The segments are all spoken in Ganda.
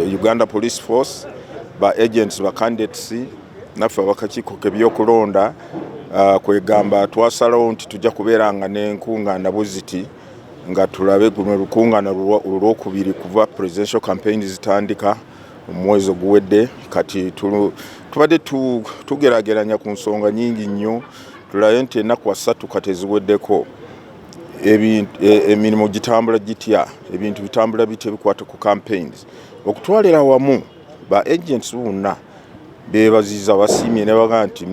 Uganda Police Force, ba agents ba candidates naffe abakakiiko k'ebyokulonda kwegamba twasalawo nti tujja kubeeranga n'enkungaana buziti nga tulabe guno lukungaana olwokubiri kuva presidential campaign zitandika omwezi oguwedde. Kati tubadde tugerageranya ku nsonga nyingi nnyo, tulabe nti ennaku 3 kati eziweddeko emirimu gitambula gitya, ebintu bitambula bitya bikwata ku campaigns. Okutwalira wamu ba agents bonna beebaziza basiimye ne baga nti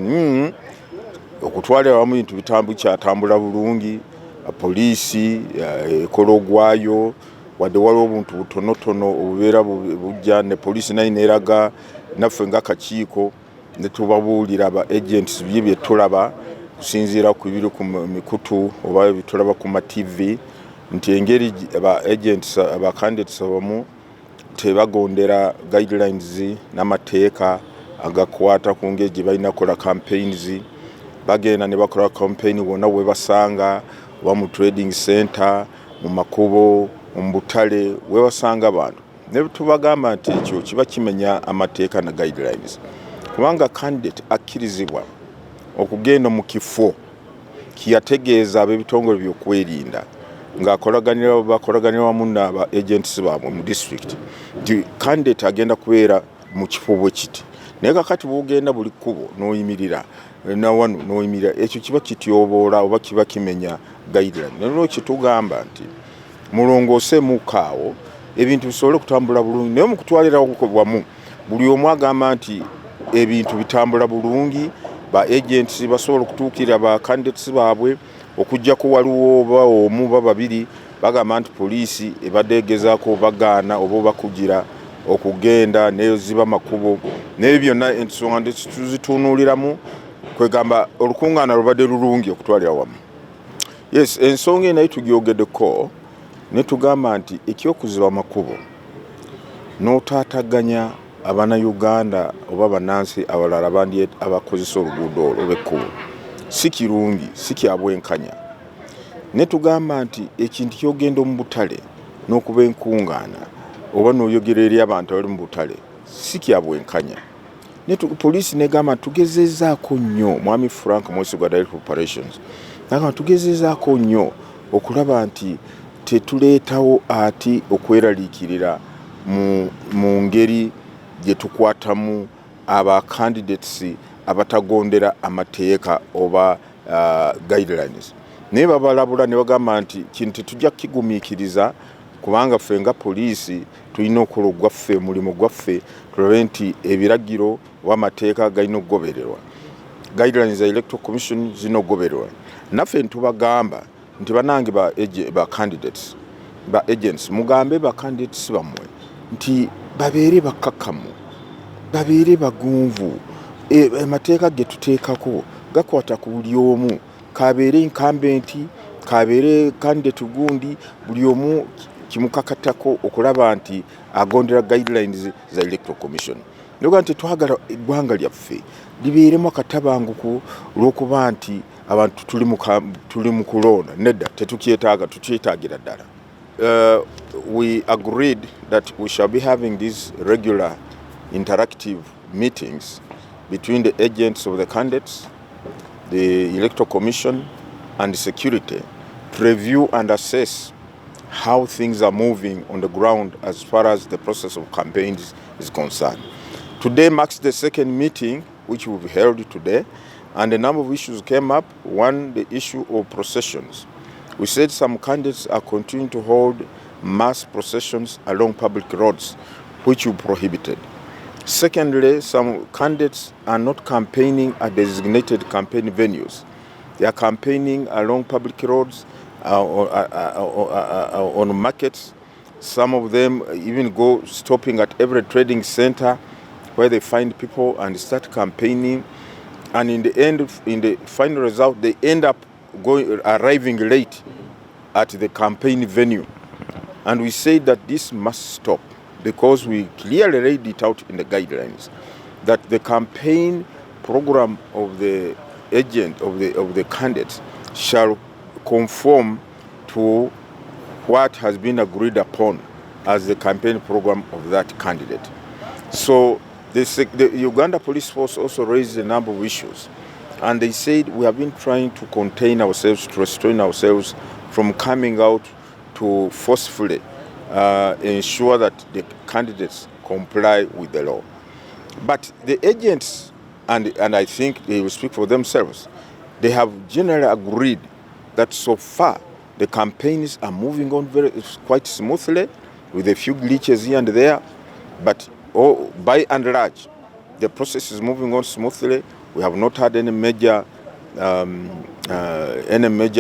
okutwalira wamu bintu kyatambula bulungi, poliisi ekola ogwayo wadde waliwo obuntu butonotono obubeera bujja ne poliisi nayo neeraga naffe ng'akakiiko ne tubabuulira ba agents bye tulaba kusinziira ku biri ku mikutu oba bitulaba ku ma-TV nti engeri ba agents aba candidates abamu tebagondera guidelines n'amateeka agakwata ku ngeri gye balina kola campaigns. Bagenda ne bakola campaign wonna we basanga oba mu trading center, mu makubo, mu butale we basanga abantu. Ne tubagamba nti ekyo kiba kimenya amateeka na guidelines. Kubanga candidate akkirizibwa okugenda mu kifo kiyategeeza ab'ebitongole by'okwerinda ng'akolaganira wamu n'aba agents baabwe mu district nti candidate agenda kubeera mu kifo bwe kiti. Naye kakati bw'ogenda buli kkubo n'oyimirira na wano n'oyimirira, ekyo kiba kityoboola oba kiba kimenya guideline. Nolwo kitugamba nti mulongooseemukaawo ebintu bisobole kutambula bulungi, naye mu kutwalirawo wamu buli omu agamba nti ebintu bitambula bulungi, ba agents basobola okutuukira ba candidates baabwe okujjako waliwo oba omu ba babiri bagamba nti poliisi ebadde egezaako bagaana oba bakugira okugenda neziba makubo n'ebyo byonna ensonga tuzitunuuliramu kwegamba olukungaana lubadde lulungi okutwalira wamu. Yes, ensonga enayo tugyogeddeko ne tugamba nti ekyokuziba makubo n'otaataganya Abannayuganda oba bannansi abalala abakozesa oluguudo olw'ekkubo si kirungi, si kya bwenkanya. Ne tugamba nti ekintu kyogenda mu butale n'okuba enkungaana oba n'oyogera eri abantu abali mu butale si kya bwenkanya. Poliisi negamba tugezezaako nnyo, Mwami Frank Mwesigwa Direct Operations nagamba tugezezaako nnyo okulaba nti tetuleetawo ati okweraliikirira mu ngeri gye tukwatamu aba candidates abatagondera amateeka oba guidelines. Naye babalabula ne bagamba nti kintu tujja kigumiikiriza kubanga ffe nga poliisi tulina okukola ogwaffe, mulimu gwaffe, tulabe nti ebiragiro oba amateeka galina okugobererwa. Guidelines za Electoral Commission zina okugobererwa. Naffe ntubagamba nti banange ba candidates, ba agents, mugambe ba candidates bammwe nti babeere bakkakkamu, babeere bagunvu. Amateeka ge tuteekako gakwata ku buli omu, kabeere incumbent, kabeere candidate gundi, buli omu kimukakatako okulaba nti agondera guidelines za Electoral Commission. Ndoga nti twagala eggwanga lyaffe libeeremu akatabanguko olw'okuba nti abantu tuli mu kulonda. Nedda tetukyetaaga, tukyetaagira ddala. We agreed that we shall be having these regular interactive meetings between the agents of the candidates, the Electoral Commission and the security to review and assess how things are moving on the ground as far as the process of campaigns is concerned. Today marks the second meeting which we've held today, and a number of issues came up. One, the issue of processions. We said some candidates are continuing to hold mass processions along public roads, which we prohibited. Secondly, some candidates are not campaigning at designated campaign venues. They are campaigning along public roads, on markets. Some of them even go stopping at every trading center where they find people and start campaigning. And in the end, in the final result, they end up arriving late at the campaign venue. And we say that this must stop, because we clearly laid it out in the guidelines that the campaign program of the agent of the candidates shall conform to what has been agreed upon as the campaign program of that candidate. So the Uganda Police Force also raised a number of issues. And they said we have been trying to contain ourselves, to restrain ourselves from coming out to forcefully ensure that the candidates comply with the law. But the agents, and I think they will speak for themselves, they have generally agreed that so far the campaigns are moving on quite smoothly with a few glitches here and there, but by and large, the process is moving on smoothly. We have not had any major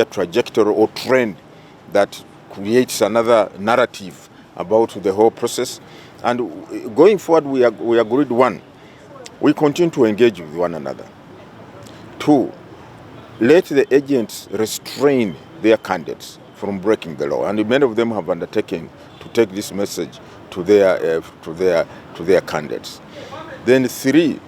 trajectory or trend that creates another narrative about the whole process. And going forward, we agreed, one, we continue to engage with one another. Two, let the agents restrain their candidates from breaking the law, and many of them have undertaken to take this message to their candidates. Then three,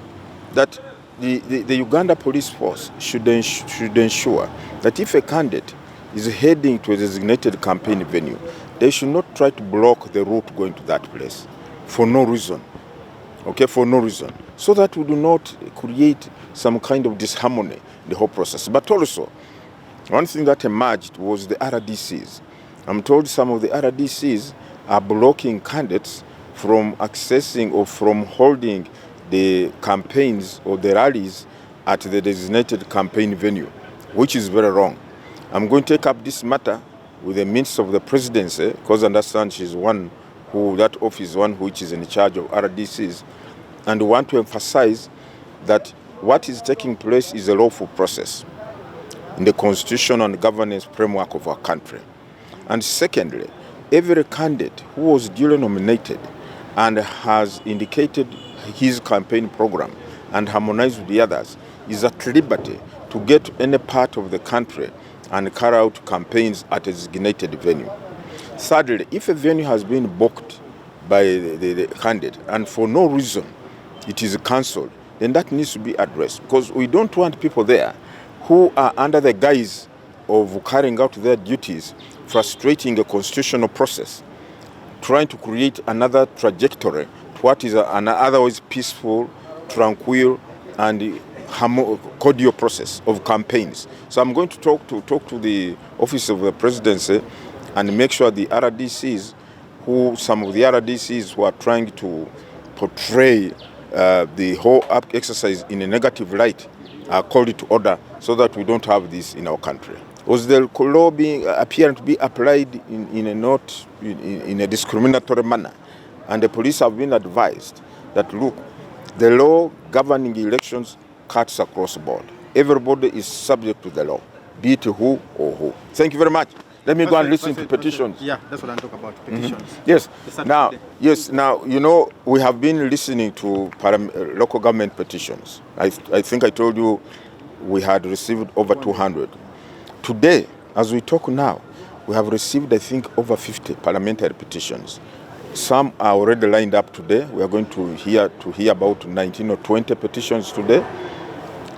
that the Uganda Police Force should ensure that if a candidate is heading to a designated campaign venue, they should not try to block the route going to that place for no reason. Okay, for no reason. So that we do not create some kind of disharmony in the whole process. But also, one thing that emerged was the RDCs. I'm told some of the RDCs are blocking candidates from accessing or from holding the campaigns or the rallies at the designated campaign venue, which is very wrong. I'm going to take up this matter with the Minister of the Presidency, because I understand she's one who, that office is one which is in charge of RDCs, and we want to emphasize that what is taking place is a lawful process in the constitution and governance framework of our country. And secondly, every candidate who was duly nominated and has indicated his campaign program and harmonized with the others is at liberty to get to any part of the country and carry out campaigns at a designated venue. Thirdly, if a venue has been booked by the candidate and for no reason it is cancelled, then that needs to be addressed, because we don't want people there who are under the guise of carrying out their duties, frustrating a constitutional process, trying to create another trajectory to what is an otherwise peaceful, tranquil, and cordial process of campaigns. So I'm going to talk to the Office of the Presidency and make sure the RDCs, some of the RDCs who are trying to portray the whole exercise in a negative light are called to order, so that we don't have this in our country. Was the law appearing to be applied in a discriminatory manner? And the police have been advised that, look, the law governing elections cuts across the board. Everybody is subject to the law, be it who or who. Thank you very much. Let me go and listen to petitions. Yeah, that's what I'm talking about, petitions. Mm-hmm. Yes. Now, you know, we have been listening to local government petitions. I think I told you we had received over 200. Today, as we talk now, we have received, I think, over 50 parliamentary petitions. Some are already lined up today. We are going to hear about 19 or 20 petitions today.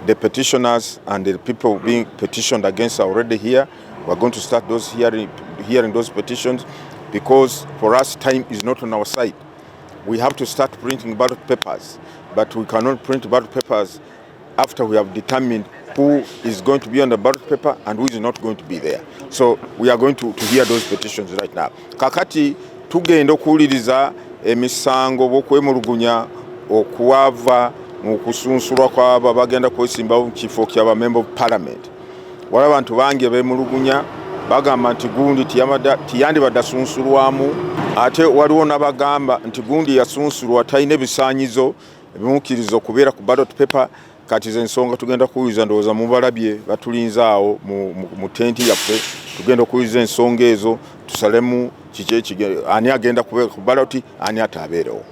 The petitioners and the people being petitioned against are already here. We're going to start those hearing those petitions, because for us time is not on our side. We have to start printing ballot papers, but we cannot print ballot papers after we have determined who is going to be on the ballot paper and who is not going to be there. So we are going to hear those petitions right now. Kakati tugenda okuwuliriza emisango bw'okwemulugunya okuwava mu kusunsulwa kw'abo bagenda kwesimbawo mu kifo ky'aba member of parliament. Waliwo abantu bangi beemulugunya bagamba nti gundi tiyandibadde asunsulwamu, ate waliwo n'abagamba nti gundi yasunsulwa talina ebisaanyizo ebimukkiriza okubeera ku ballot paper. Kati ze ensonga tugenda kuwuliza, ndowooza mubalabye batulinze awo mu tenti yaffe, tugenda okuwuliza ensonga ezo tusalemu kiki ani agenda kubeera ku ballot, ani ataabeerewo.